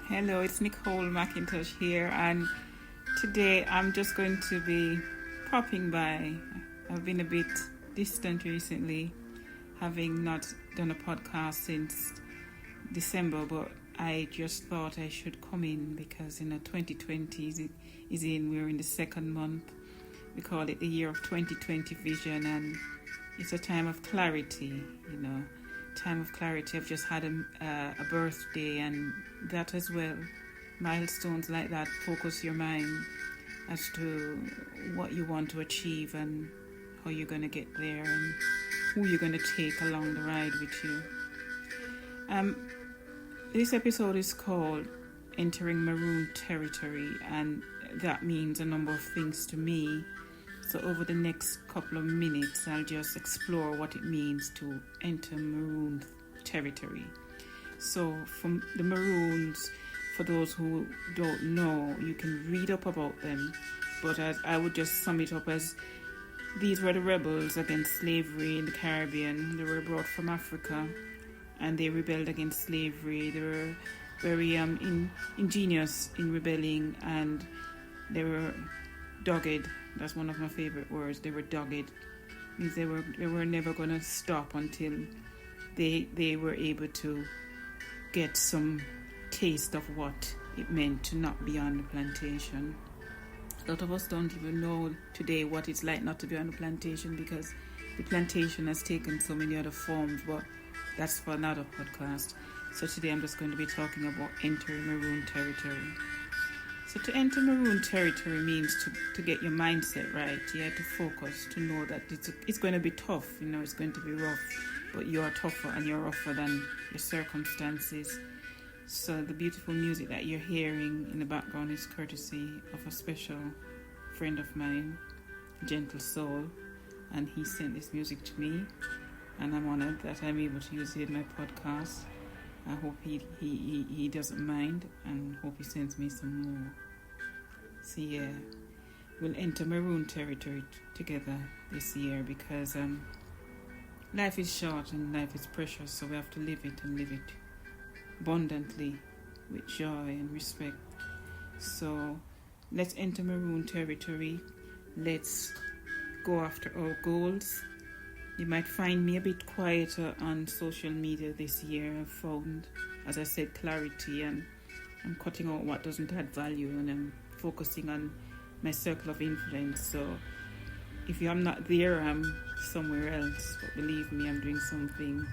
Hello, it's Nicole McIntosh here, and today I'm just going to be popping by. I've been a bit distant recently, having not done a podcast since December, but I just thought I should come in because 2020 is in. We're in the second month. We call it the year of 2020 vision, and it's a time of clarity, time of clarity. I've just had a birthday, and that as well, milestones like that focus your mind as to what you want to achieve and how you're going to get there and who you're going to take along the ride with you. This episode is called Entering Maroon Territory, and that means a number of things to me. So over the next couple of minutes, I'll just explore what it means to enter Maroon territory. So from the Maroons, for those who don't know, you can read up about them, but I would just sum it up as these were the rebels against slavery in the Caribbean. They were brought from Africa and they rebelled against slavery. They were very ingenious in rebelling, and they were dogged. That's one of my favorite words. They were dogged. It means they were never going to stop until they were able to get some taste of what it meant to not be on the plantation. A lot of us don't even know today what it's like not to be on the plantation, because the plantation has taken so many other forms, but that's for another podcast. So today I'm just going to be talking about entering Maroon territory. So to enter Maroon territory means to get your mindset right, to focus, to know that it's going to be tough, it's going to be rough, but you are tougher and you're rougher than your circumstances. So the beautiful music that you're hearing in the background is courtesy of a special friend of mine, Gentle Soul, and he sent this music to me, and I'm honored that I'm able to use it in my podcast. I hope he doesn't mind, and hope he sends me some more. So yeah, we'll enter Maroon territory together this year, because life is short and life is precious, so we have to live it and live it abundantly with joy and respect. So let's enter Maroon territory. Let's go after our goals. You might find me a bit quieter on social media this year. I've found, as I said, clarity, and I'm cutting out what doesn't add value, and I'm focusing on my circle of influence. So if I'm not there, I'm somewhere else, but believe me, I'm doing something.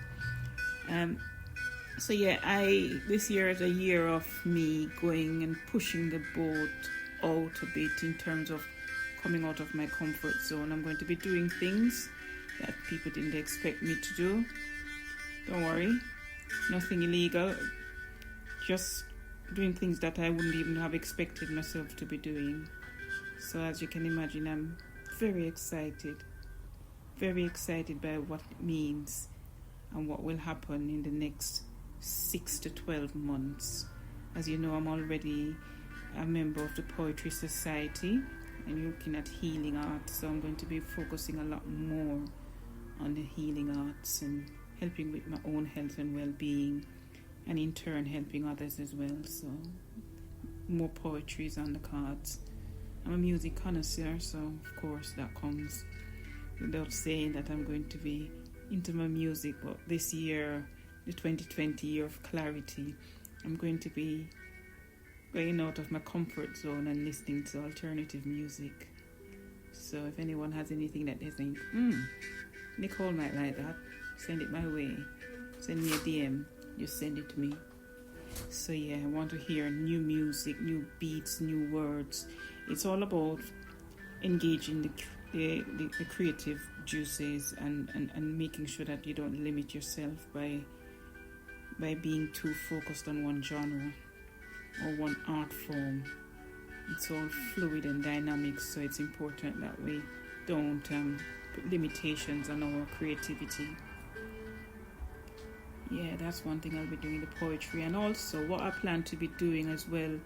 So yeah, this year is a year of me going and pushing the boat out a bit in terms of coming out of my comfort zone. I'm going to be doing things that people didn't expect me to do. Don't worry, nothing illegal, just doing things that I wouldn't even have expected myself to be doing. So as you can imagine, I'm very excited by what it means and what will happen in the next 6 to 12 months. As you know, I'm already a member of the Poetry Society and looking at healing arts, so I'm going to be focusing a lot more on the healing arts and helping with my own health and well-being, and in turn helping others as well. So more poetry is on the cards. I'm a music connoisseur, so of course that comes without saying that I'm going to be into my music. But this year, the 2020 year of clarity, I'm going to be going out of my comfort zone and listening to alternative music. So if anyone has anything that they think, Nicole might like that, send it my way. Send me a DM, just send it to me. So yeah, I want to hear new music, new beats, new words. It's all about engaging the creative juices and making sure that you don't limit yourself by being too focused on one genre or one art form. It's all fluid and dynamic, so it's important that we don't put limitations on our creativity. Yeah, that's one thing I'll be doing, the poetry. And also what I plan to be doing as well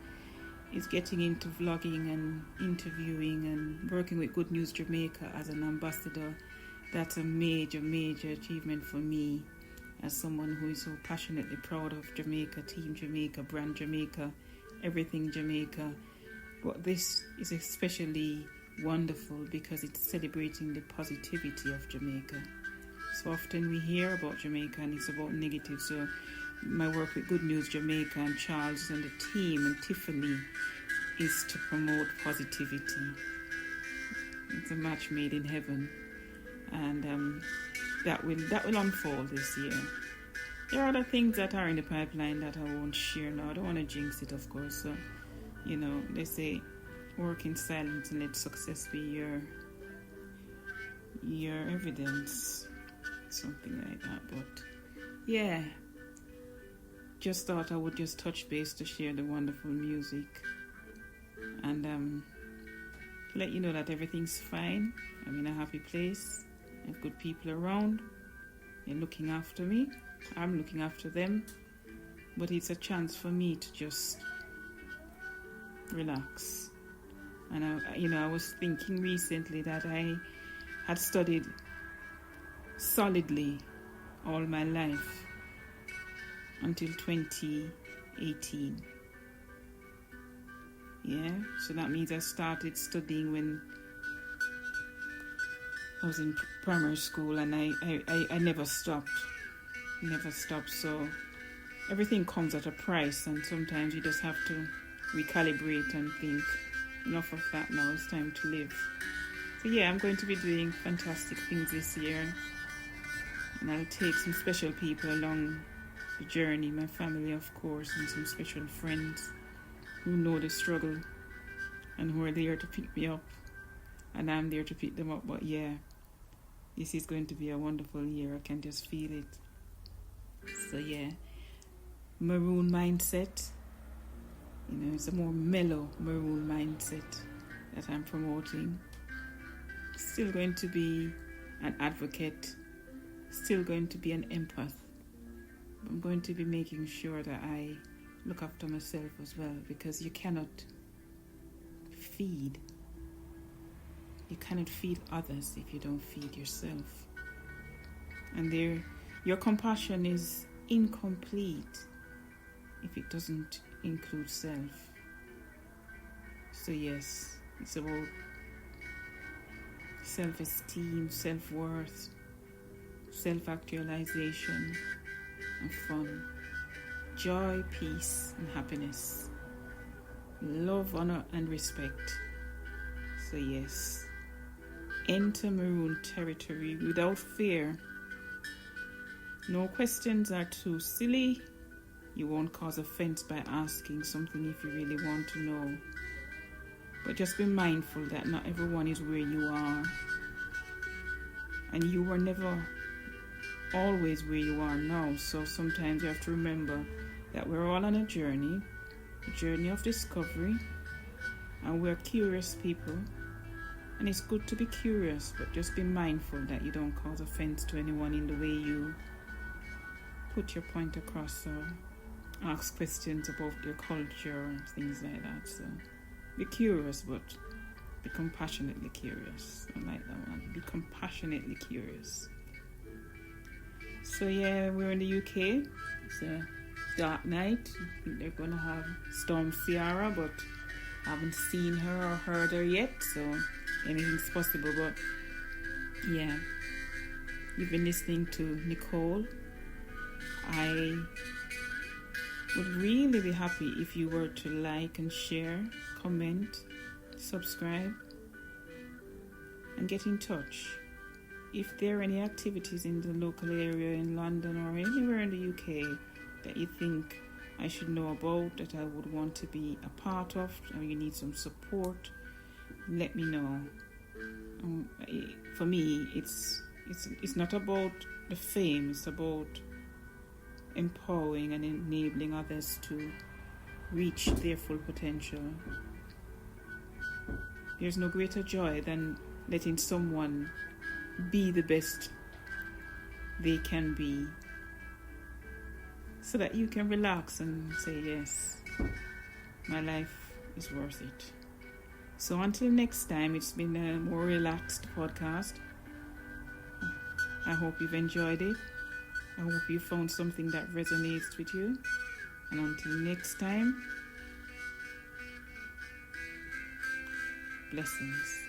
is getting into vlogging and interviewing and working with Good News Jamaica as an ambassador. That's a major achievement for me. as someone who is so passionately proud of Jamaica, Team Jamaica, Brand Jamaica, everything Jamaica. But this is especially wonderful because it's celebrating the positivity of Jamaica. So often we hear about Jamaica and it's about negative. So my work with Good News Jamaica and Charles and the team and Tiffany is to promote positivity. It's a match made in heaven, and that will unfold this year. There are other things that are in the pipeline that I won't share now. I don't want to jinx it, of course. So, they say work in silence and let success be your evidence, something like that. But yeah, just thought I would just touch base to share the wonderful music and let you know that everything's fine. I'm in a happy place. I have good people around. They're looking after me. I'm looking after them. But it's a chance for me to just relax. And I was thinking recently that I had studied solidly all my life until 2018. Yeah, so that means I started studying when I was in primary school, and I never stopped. So everything comes at a price, and sometimes you just have to recalibrate and think, enough of that now, it's time to live. So yeah, I'm going to be doing fantastic things this year, and I'll take some special people along the journey, my family of course, and some special friends who know the struggle and who are there to pick me up, and I'm there to pick them up. But yeah, this is going to be a wonderful year. I can just feel it. So yeah, Maroon mindset. It's a more mellow Maroon mindset that I'm promoting. Still going to be an advocate, still going to be an empath. I'm going to be making sure that I look after myself as well, because you cannot feed others if you don't feed yourself. And your compassion is incomplete if it doesn't include self. So yes, it's about self-esteem, self-worth, self-actualization, and fun, joy, peace, and happiness, love, honor, and respect. So yes, enter Maroon territory without fear. No questions are too silly. You won't cause offense by asking something if you really want to know. But just be mindful that not everyone is where you are, and you were never always where you are now. So sometimes you have to remember that we're all on a journey of discovery, and we're curious people, and it's good to be curious, but just be mindful that you don't cause offense to anyone in the way you put your point across or ask questions about their culture and things like that. So be curious, but be compassionately curious. I like that one. Be compassionately curious. So yeah, we're in the UK. It's a dark night. I think they're going to have Storm Ciara, but I haven't seen her or heard her yet, so anything's possible. But yeah, you've been listening to Nicole. I would really be happy if you were to like and share, comment, subscribe, and get in touch. If there are any activities in the local area in London or anywhere in the UK that you think I should know about, that I would want to be a part of, or you need some support, let me know. For me, it's not about the fame, it's about empowering and enabling others to reach their full potential. There's no greater joy than letting someone be the best they can be, so that you can relax and say, yes, my life is worth it. So until next time, it's been a more relaxed podcast. I hope you've enjoyed it. I hope you found something that resonates with you. And until next time, blessings.